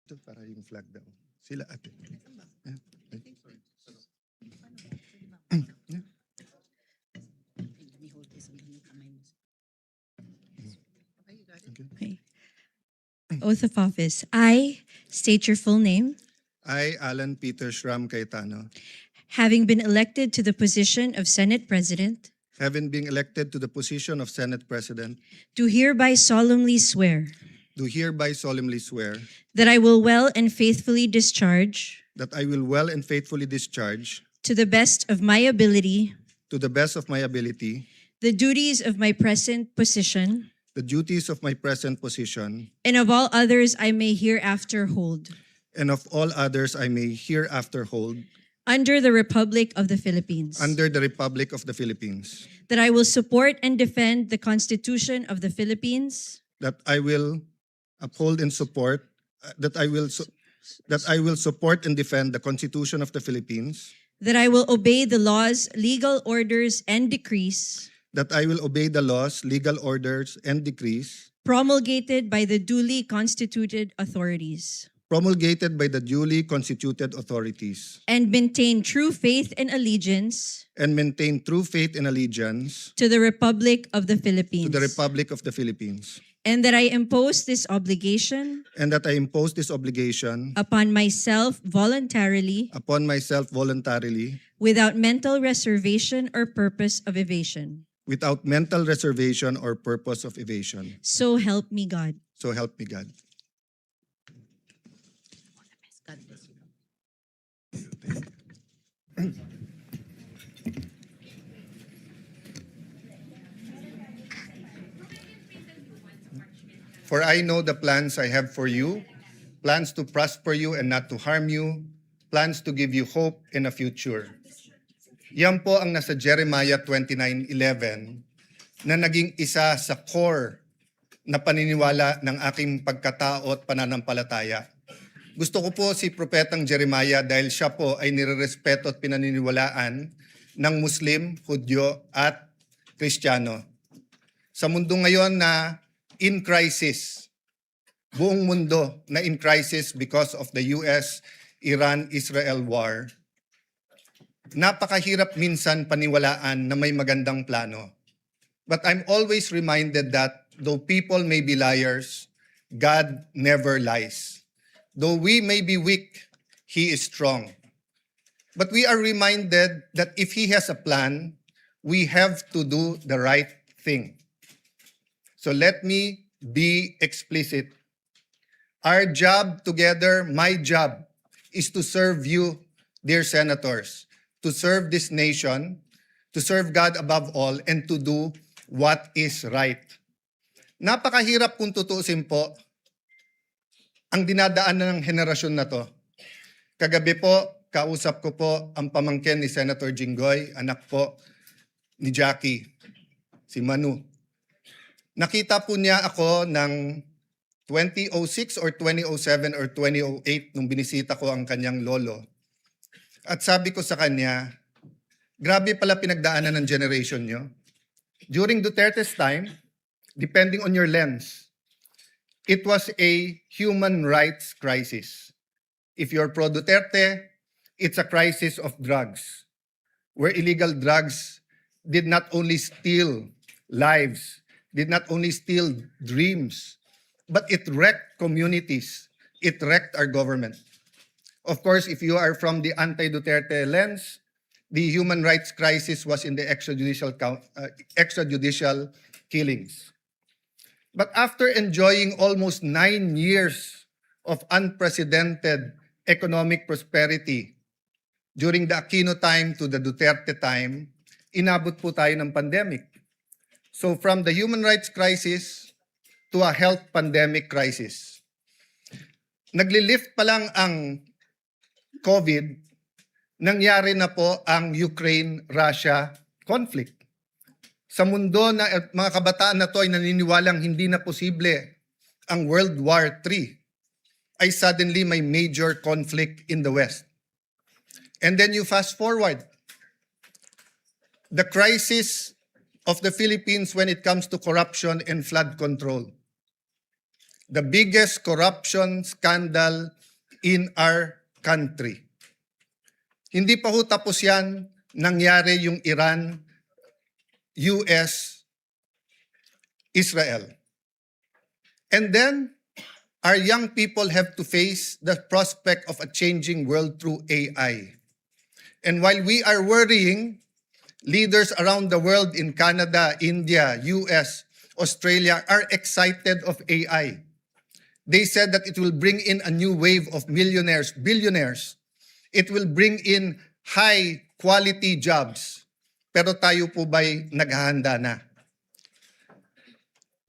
Ito para yung flag daw. Sila ate. Yeah. Yeah. Okay. Oath of office. I state your full name, I, Alan Peter Shram Cayetano, having been elected to the position of Senate President, having been elected to the position of Senate President, do hereby solemnly swear do hereby solemnly swear that I will well and faithfully discharge, that I will well and faithfully discharge, to the best of my ability, to the best of my ability, the duties of my present position the duties of my present position, and of all others I may hereafter hold, and of all others I may hereafter hold, under the Republic of the Philippines. under the Republic of the Philippines, That I will support and defend the Constitution of the Philippines, that I will uphold and support, that I will support and defend the Constitution of the Philippines, that I will obey the laws, legal orders, and decrees that I will obey the laws, legal orders, and decrees promulgated by the duly constituted authorities, promulgated by the duly constituted authorities, and maintain true faith and allegiance and maintain true faith and allegiance to the Republic of the Philippines. to the Republic of the Philippines, And that I impose this obligation and that I impose this obligation upon myself voluntarily, upon myself voluntarily, without mental reservation or purpose of evasion. without mental reservation or purpose of evasion. So help me God. So help me God. God bless you. For I know the plans I have for you, plans to prosper you and not to harm you, plans to give you hope and a future. Yan po ang nasa Jeremiah 29:11 na naging isa sa core na paniniwala ng aking pagkatao at pananampalataya. Gusto ko po si Propetang Jeremiah dahil siya po ay nirerespeto at pinaniniwalaan ng Muslim, Hudyo at Kristiyano. Sa mundo ngayon na in crisis, buong mundo na in crisis because of the US-Iran-Israel war, napakahirap minsan paniwalaan na may magandang plano. But I'm always reminded that though people may be liars, God never lies. Though we may be weak, He is strong. But we are reminded that if He has a plan, we have to do the right thing. So let me be explicit. Our job together, my job, is to serve you, dear senators, to serve this nation, to serve God above all, and to do what is right. Napakahirap kung tutuusin po ang dinadaanan ng henerasyon na to. Kagabi po, kausap ko po ang pamangkin ni Senator Jinggoy, anak po ni Jackie, si Manu. Nakita po niya ako ng 2006 or 2007 or 2008 nung binisita ko ang kanyang lolo. At sabi ko sa kanya, grabe pala pinagdaanan ng generation nyo. During Duterte's time, depending on your lens, it was a human rights crisis. If you're pro-Duterte, it's a crisis of drugs, where illegal drugs did not only steal lives, did not only steal dreams, but it wrecked communities. It wrecked our government. Of course, if you are from the anti-Duterte lens, the human rights crisis was in the extrajudicial killings. But after enjoying almost 9 years of unprecedented economic prosperity during the Aquino time to the Duterte time, inabot po tayo ng pandemic. So from the human rights crisis to a health pandemic crisis. Naglilift pa lang ang COVID, nangyari na po ang Ukraine-Russia conflict. Sa mundo na mga kabataan na to ay naniniwalang hindi na posible ang World War III, ay suddenly may major conflict in the West. And then you fast forward. The crisis of the Philippines when it comes to corruption and flood control. the biggest corruption scandal in our country. Hindi pa ho tapos yan, nangyari yung Iran, US, Israel. And then, our young people have to face the prospect of a changing world through AI. And while we are worrying, leaders around the world in Canada, India, US, Australia are excited of AI. They said that it will bring in a new wave of millionaires, billionaires. It will bring in high-quality jobs. Pero tayo po ba'y naghahanda na?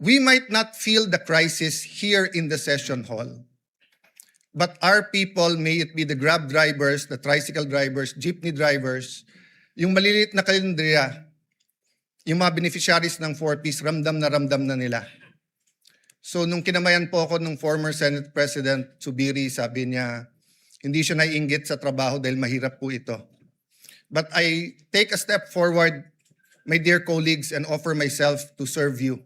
We might not feel the crisis here in the session hall, but our people, may it be the grab drivers, the tricycle drivers, jeepney drivers, yung maliliit na kalendriya, yung mga beneficiaries ng 4Ps, ramdam na nila. So nung kinamayan po ako ng former Senate President Zubiri, sabi niya, hindi siya naiinggit sa trabaho dahil mahirap po ito. But I take a step forward, my dear colleagues, and offer myself to serve you.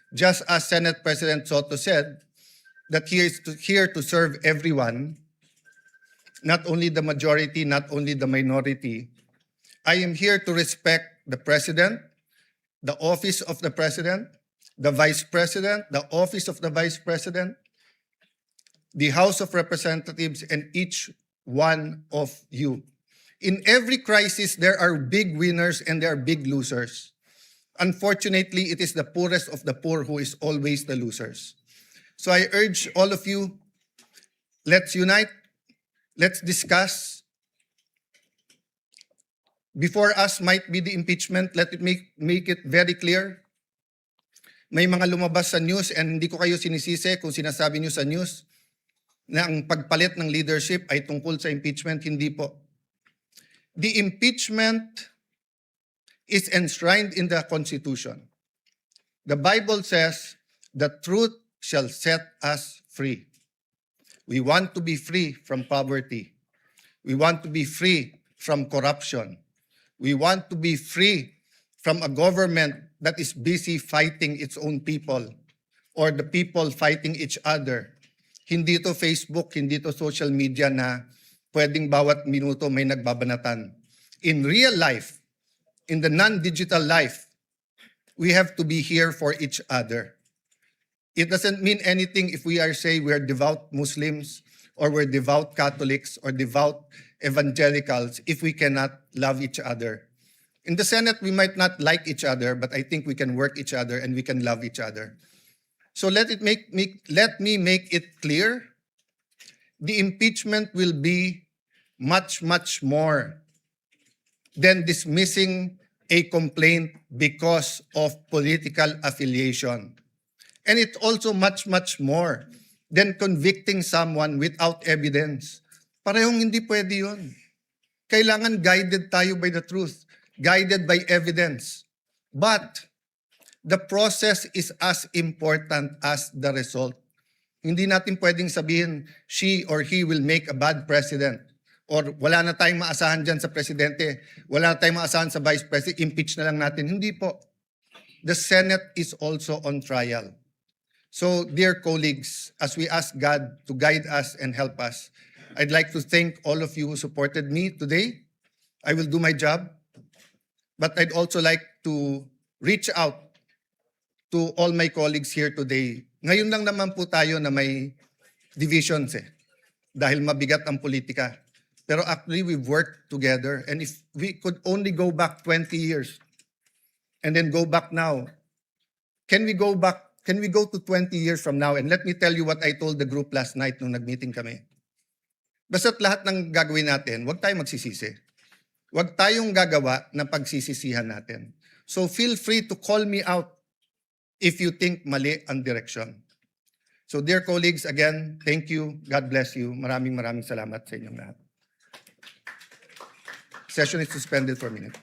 Just as Senate President Soto said, that he is here to serve everyone, not only the majority, not only the minority. I am here to respect the President, the office of the President, the Vice President, the office of the Vice President, the House of Representatives, and each one of you. In every crisis, there are big winners and there are big losers. Unfortunately, it is the poorest of the poor who is always the losers. So I urge all of you, let's unite, let's discuss. Before us might be the impeachment, let it make it very clear. May mga lumabas sa news, and hindi ko kayo sinisisi kung sinasabi niyo sa news na ang pagpalit ng leadership ay tungkol sa impeachment. Hindi po. The impeachment is enshrined in the Constitution. The Bible says, the truth shall set us free. We want to be free from poverty. We want to be free from corruption. We want to be free from a government that is busy fighting its own people or the people fighting each other. Hindi to Facebook, hindi to social media na pwedeng bawat minuto may nagbabanatan. In real life, in the non-digital life, we have to be here for each other. It doesn't mean anything if we are say we are devout Muslims or we're devout Catholics or devout evangelicals if we cannot love each other. In the Senate, we might not like each other, but I think we can work each other and we can love each other. So let me make it clear. The impeachment will be much, much more than dismissing a complaint because of political affiliation. And it's also much, much more than convicting someone without evidence. Parehong hindi pwede yun. Kailangan guided tayo by the truth, guided by evidence. But the process is as important as the result. Hindi natin pwedeng sabihin, she or he will make a bad president. Or wala na tayong maasahan dyan sa presidente, wala na tayong maasahan sa vice president, impeach na lang natin. Hindi po. The Senate is also on trial. So, dear colleagues, as we ask God to guide us and help us, I'd like to thank all of you who supported me today. I will do my job. But I'd also like to reach out to all my colleagues here today. Ngayon lang naman po tayo na may divisions dahil mabigat ang politika. Pero actually, we've worked together. And if we could only go back 20 years and then go back now, can we go to 20 years from now? And let me tell you what I told the group last night nung nag-meeting kami. Basta't lahat ng gagawin natin, huwag tayong magsisisi. Huwag tayong gagawa ng pagsisisihan natin. So feel free to call me out if you think mali ang direction. So dear colleagues, again, thank you. God bless you. Maraming salamat sa inyong lahat. Session is suspended for a minute.